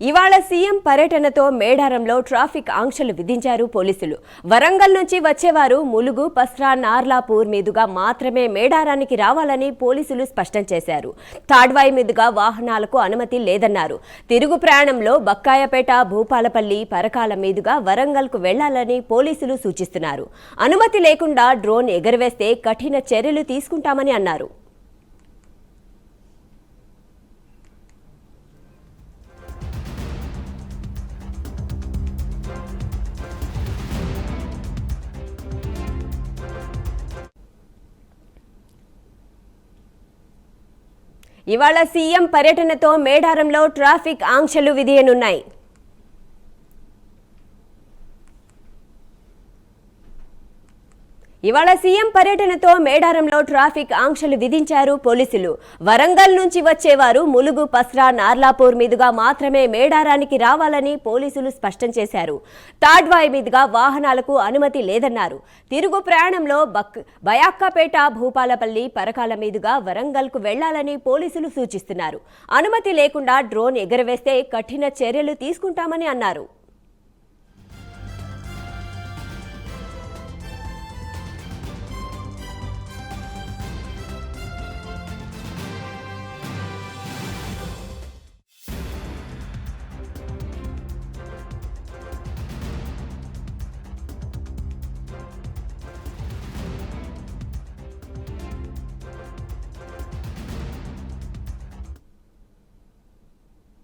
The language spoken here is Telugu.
ఇవాళ సీఎం పర్యటనతో మేడారంలో ట్రాఫిక్ ఆంక్షలు విధించారు పోలీసులు. వరంగల్ నుంచి వచ్చేవారు ములుగు, పస్రా, నార్లాపూర్ మీదుగా మాత్రమే మేడారానికి రావాలని పోలీసులు స్పష్టం చేశారు. తాడ్వాయి మీదుగా వాహనాలకు అనుమతి లేదన్నారు. తిరుగు ప్రయాణంలో బక్కాయపేట, భూపాలపల్లి, పరకాల మీదుగా వరంగల్కు వెళ్లాలని పోలీసులు సూచిస్తున్నారు. అనుమతి లేకుండా డ్రోన్ ఎగరవేస్తే కఠిన చర్యలు తీసుకుంటామని అన్నారు. ఇవాళ సీఎం పర్యటనతో మేడారంలో ట్రాఫిక్ ఆంక్షలు విధియనున్నాయి. ఇవాళ సీఎం పర్యటనతో మేడారంలో ట్రాఫిక్ ఆంక్షలు విధించారు పోలీసులు. వరంగల్ నుంచి వచ్చేవారు ములుగు, పస్రా, నార్లాపూర్ మీదుగా మాత్రమే మేడారానికి రావాలని పోలీసులు స్పష్టం చేశారు. తాడ్వాయి మీదుగా వాహనాలకు అనుమతి లేదన్నారు. తిరుగు ప్రయాణంలో బయాక్కపేట, భూపాలపల్లి, పరకాల మీదుగా వరంగల్కు వెళ్లాలని పోలీసులు సూచిస్తున్నారు. అనుమతి లేకుండా డ్రోన్ ఎగరవేస్తే కఠిన చర్యలు తీసుకుంటామని అన్నారు.